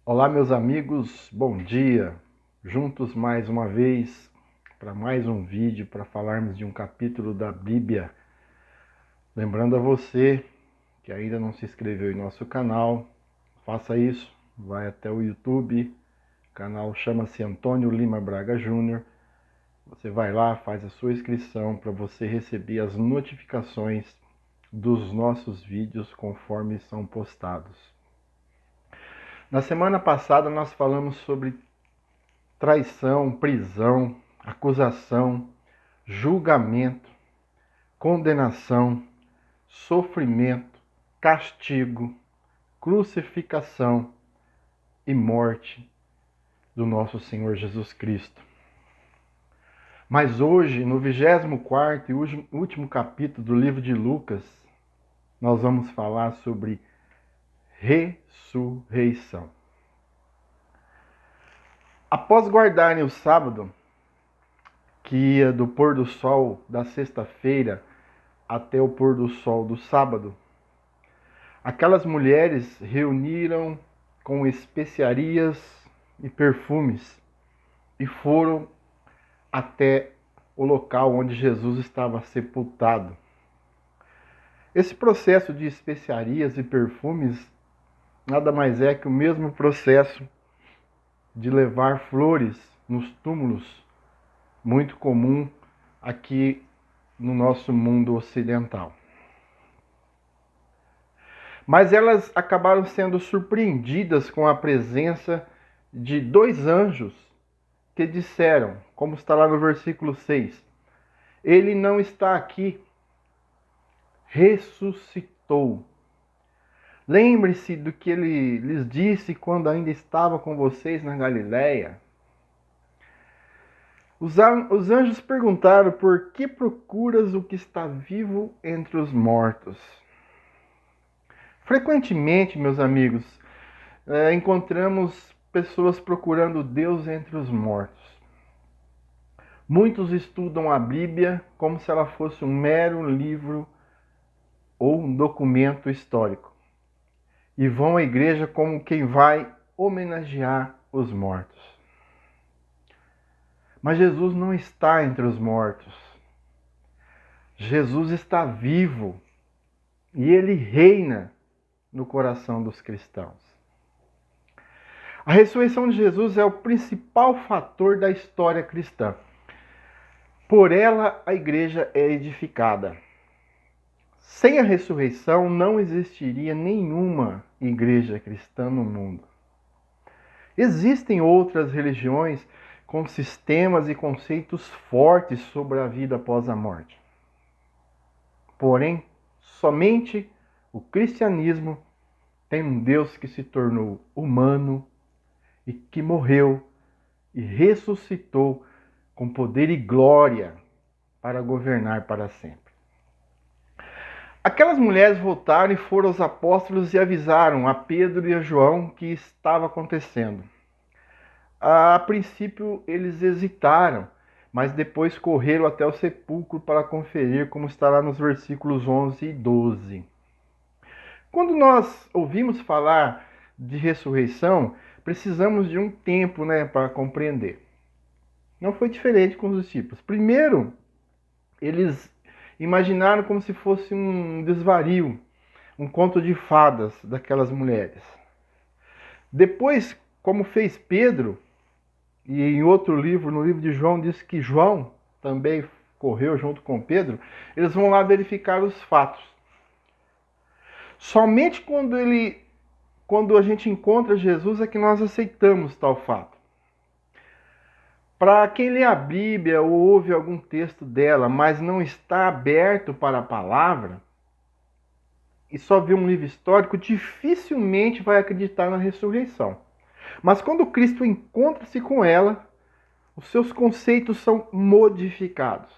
Olá, meus amigos, bom dia! Juntos mais uma vez para mais um vídeo para falarmos de um capítulo da Bíblia. Lembrando a você que ainda não se inscreveu em nosso canal, faça isso, vai até o YouTube, o canal chama-se Antônio Lima Braga Júnior. Você vai lá, faz a sua inscrição para você receber as notificações dos nossos vídeos conforme são postados. Na semana passada nós falamos sobre traição, prisão, acusação, julgamento, condenação, sofrimento, castigo, crucificação e morte do nosso Senhor Jesus Cristo. Mas hoje, no 24º e último capítulo do livro de Lucas, nós vamos falar sobre ressurreição. Após guardarem o sábado, que ia do pôr do sol da sexta-feira até o pôr do sol do sábado, aquelas mulheres reuniram com especiarias e perfumes e foram até o local onde Jesus estava sepultado. Esse processo de especiarias e perfumes nada mais é que o mesmo processo de levar flores nos túmulos, muito comum aqui no nosso mundo ocidental. Mas elas acabaram sendo surpreendidas com a presença de dois anjos que disseram, como está lá no versículo 6, ele não está aqui, ressuscitou. Lembre-se do que ele lhes disse quando ainda estava com vocês na Galileia. Os anjos perguntaram: por que procuras o que está vivo entre os mortos? Frequentemente, meus amigos, encontramos pessoas procurando Deus entre os mortos. Muitos estudam a Bíblia como se ela fosse um mero livro ou um documento histórico. E vão à igreja como quem vai homenagear os mortos. Mas Jesus não está entre os mortos. Jesus está vivo e ele reina no coração dos cristãos. A ressurreição de Jesus é o principal fator da história cristã. Por ela, a igreja é edificada. Sem a ressurreição, não existiria nenhuma igreja cristã no mundo. Existem outras religiões com sistemas e conceitos fortes sobre a vida após a morte. Porém, somente o cristianismo tem um Deus que se tornou humano e que morreu e ressuscitou com poder e glória para governar para sempre. Aquelas mulheres voltaram e foram aos apóstolos e avisaram a Pedro e a João que estava acontecendo. A princípio eles hesitaram, mas depois correram até o sepulcro para conferir, como está lá nos versículos 11 e 12. Quando nós ouvimos falar de ressurreição, precisamos de um tempo, para compreender. Não foi diferente com os discípulos. Primeiro, eles imaginaram como se fosse um desvario, um conto de fadas daquelas mulheres. Depois, como fez Pedro, e em outro livro, no livro de João, diz que João também correu junto com Pedro, eles vão lá verificar os fatos. Somente quando a gente encontra Jesus é que nós aceitamos tal fato. Para quem lê a Bíblia ou ouve algum texto dela, mas não está aberto para a palavra, e só vê um livro histórico, dificilmente vai acreditar na ressurreição. Mas quando Cristo encontra-se com ela, os seus conceitos são modificados.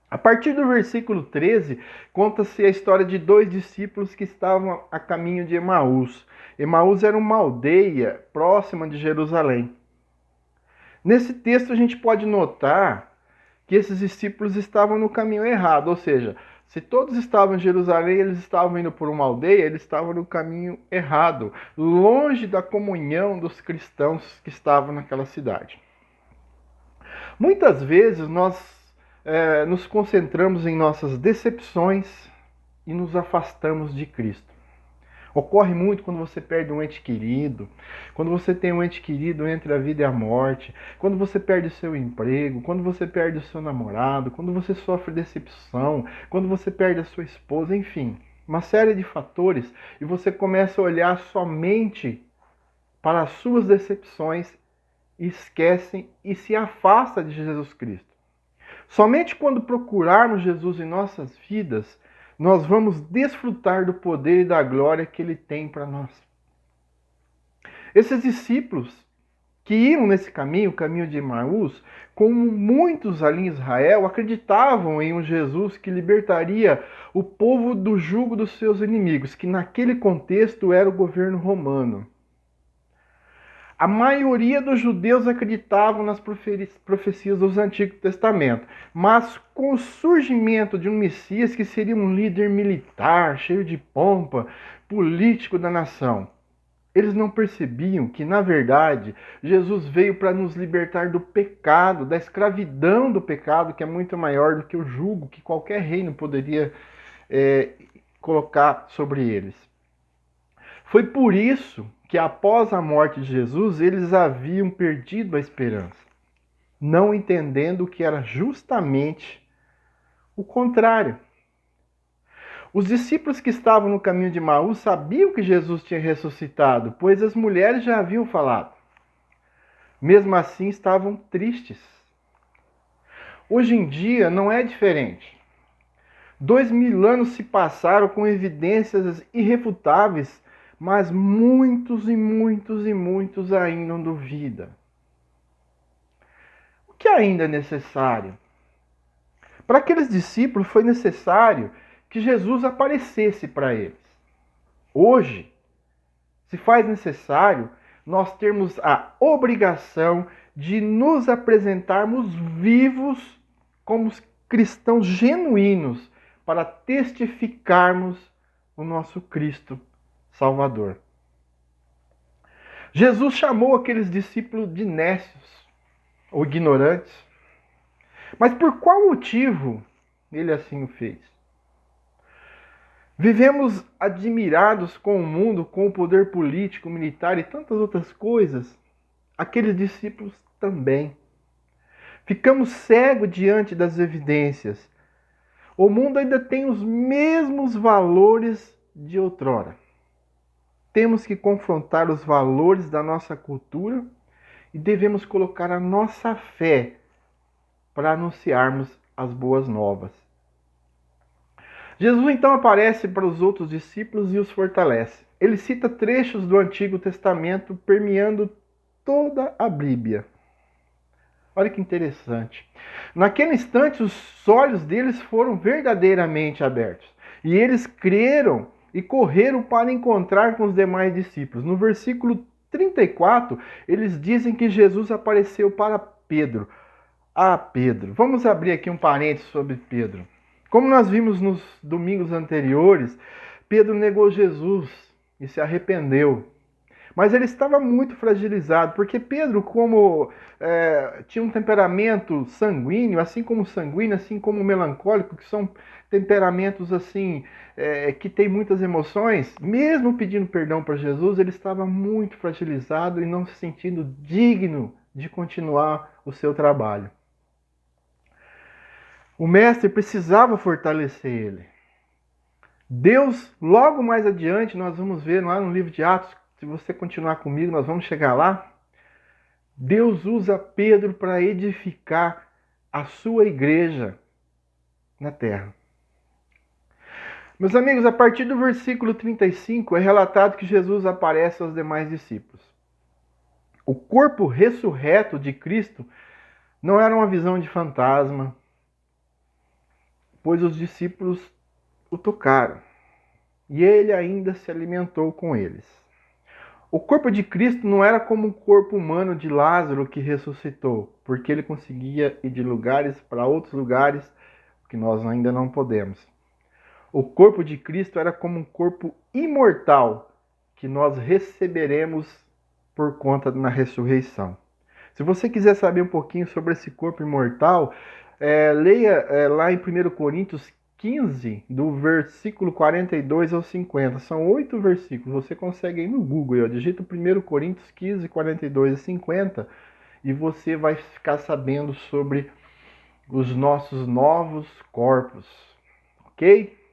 A partir do versículo 13, conta-se a história de dois discípulos que estavam a caminho de Emaús. Emaús era uma aldeia próxima de Jerusalém. Nesse texto a gente pode notar que esses discípulos estavam no caminho errado, ou seja, Se todos estavam em Jerusalém, eles estavam indo por uma aldeia, eles estavam no caminho errado, longe da comunhão dos cristãos que estavam naquela cidade. Muitas vezes nós nos concentramos em nossas decepções e nos afastamos de Cristo. Ocorre muito quando você perde um ente querido, quando você tem um ente querido entre a vida e a morte, quando você perde o seu emprego, quando você perde o seu namorado, quando você sofre decepção, quando você perde a sua esposa, enfim, uma série de fatores, e você começa a olhar somente para as suas decepções e esquecem e se afasta de Jesus Cristo. Somente quando procurarmos Jesus em nossas vidas, nós vamos desfrutar do poder e da glória que Ele tem para nós. Esses discípulos que iam nesse caminho, o caminho de Emaús, como muitos ali em Israel, acreditavam em um Jesus que libertaria o povo do jugo dos seus inimigos, que naquele contexto era o governo romano. A maioria dos judeus acreditavam nas profecias do Antigo Testamento, mas com o surgimento de um Messias que seria um líder militar, cheio de pompa, político da nação, eles não percebiam que, na verdade, Jesus veio para nos libertar do pecado, da escravidão do pecado, que é muito maior do que o jugo que qualquer reino poderia colocar sobre eles. Foi por isso que após a morte de Jesus, eles haviam perdido a esperança, não entendendo que era justamente o contrário. Os discípulos que estavam no caminho de Emaús sabiam que Jesus tinha ressuscitado, pois as mulheres já haviam falado. Mesmo assim, estavam tristes. Hoje em dia não é diferente. 2000 anos se passaram com evidências irrefutáveis, mas muitos e muitos e muitos ainda duvidam. O que ainda é necessário? Para aqueles discípulos foi necessário que Jesus aparecesse para eles. Hoje, se faz necessário nós termos a obrigação de nos apresentarmos vivos como cristãos genuínos para testificarmos o nosso Cristo Salvador. Jesus chamou aqueles discípulos de nécios ou ignorantes. Mas por qual motivo ele assim o fez? Vivemos admirados com o mundo, com o poder político, militar e tantas outras coisas. Aqueles discípulos também. Ficamos cegos diante das evidências. O mundo ainda tem os mesmos valores de outrora. Temos que confrontar os valores da nossa cultura e devemos colocar a nossa fé para anunciarmos as boas novas. Jesus então aparece para os outros discípulos e os fortalece. Ele cita trechos do Antigo Testamento permeando toda a Bíblia. Olha que interessante. Naquele instante, os olhos deles foram verdadeiramente abertos. E eles creram e correram para encontrar com os demais discípulos. No versículo 34, eles dizem que Jesus apareceu para Pedro. Ah, Pedro. Vamos abrir aqui um parênteses sobre Pedro. Como nós vimos nos domingos anteriores, Pedro negou Jesus e se arrependeu. Mas ele estava muito fragilizado, porque Pedro, como tinha um temperamento sanguíneo, assim como melancólico, que são temperamentos assim que têm muitas emoções, mesmo pedindo perdão para Jesus, ele estava muito fragilizado e não se sentindo digno de continuar o seu trabalho. O mestre precisava fortalecer ele. Deus, logo mais adiante, nós vamos ver lá no livro de Atos, se você continuar comigo, nós vamos chegar lá. Deus usa Pedro para edificar a sua igreja na terra. Meus amigos, a partir do versículo 35 é relatado que Jesus aparece aos demais discípulos. O corpo ressurreto de Cristo não era uma visão de fantasma, pois os discípulos o tocaram e ele ainda se alimentou com eles. O corpo de Cristo não era como o corpo humano de Lázaro que ressuscitou, porque ele conseguia ir de lugares para outros lugares que nós ainda não podemos. O corpo de Cristo era como um corpo imortal que nós receberemos por conta na ressurreição. Se você quiser saber um pouquinho sobre esse corpo imortal, leia lá em 1 Coríntios 15, do versículo 42 ao 50. São 8 versículos. Você consegue ir no Google, digita 1 Coríntios 15, 42 e 50, e você vai ficar sabendo sobre os nossos novos corpos. Ok?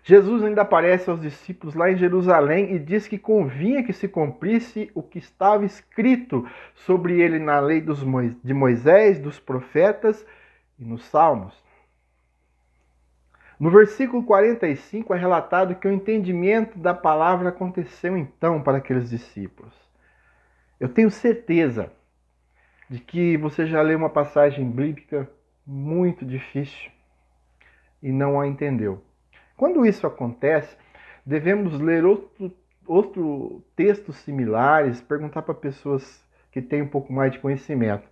Jesus ainda aparece aos discípulos lá em Jerusalém e diz que convinha que se cumprisse o que estava escrito sobre ele na lei de Moisés, dos profetas e nos Salmos. No versículo 45 é relatado que o entendimento da palavra aconteceu então para aqueles discípulos. Eu tenho certeza de que você já leu uma passagem bíblica muito difícil e não a entendeu. Quando isso acontece, devemos ler outro textos similares, perguntar para pessoas que têm um pouco mais de conhecimento.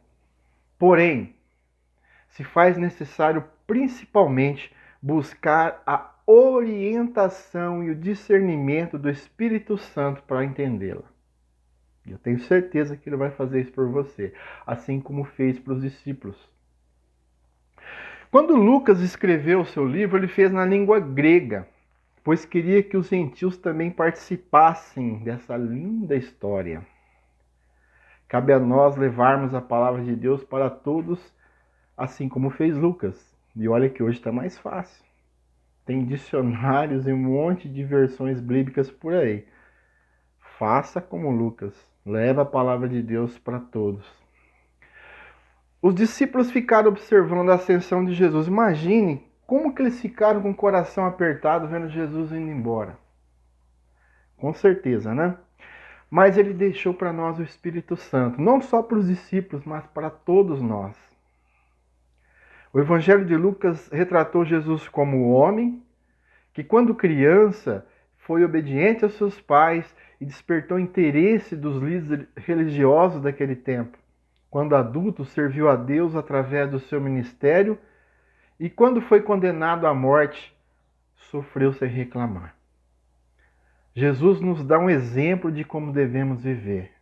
Porém, se faz necessário principalmente buscar a orientação e o discernimento do Espírito Santo para entendê-la. Eu tenho certeza que ele vai fazer isso por você, assim como fez para os discípulos. Quando Lucas escreveu o seu livro, ele fez na língua grega, pois queria que os gentios também participassem dessa linda história. Cabe a nós levarmos a palavra de Deus para todos, assim como fez Lucas. E olha que hoje está mais fácil. Tem dicionários e um monte de versões bíblicas por aí. Faça como Lucas. Leva a palavra de Deus para todos. Os discípulos ficaram observando a ascensão de Jesus. Imagine como que eles ficaram com o coração apertado vendo Jesus indo embora. Com certeza, né? Mas ele deixou para nós o Espírito Santo. Não só para os discípulos, mas para todos nós. O Evangelho de Lucas retratou Jesus como homem, que quando criança foi obediente aos seus pais e despertou interesse dos líderes religiosos daquele tempo. Quando adulto, serviu a Deus através do seu ministério e quando foi condenado à morte, sofreu sem reclamar. Jesus nos dá um exemplo de como devemos viver.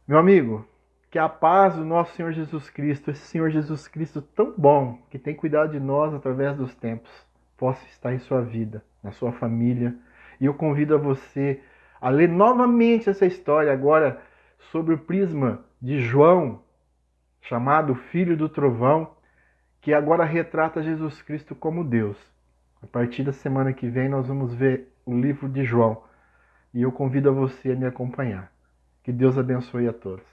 Meu amigo, que a paz do nosso Senhor Jesus Cristo, esse Senhor Jesus Cristo tão bom, que tem cuidado de nós através dos tempos, possa estar em sua vida, na sua família. E eu convido a você a ler novamente essa história agora sobre o prisma de João, chamado Filho do Trovão, que agora retrata Jesus Cristo como Deus. A partir da semana que vem nós vamos ver o livro de João. E eu convido a você a me acompanhar. Que Deus abençoe a todos.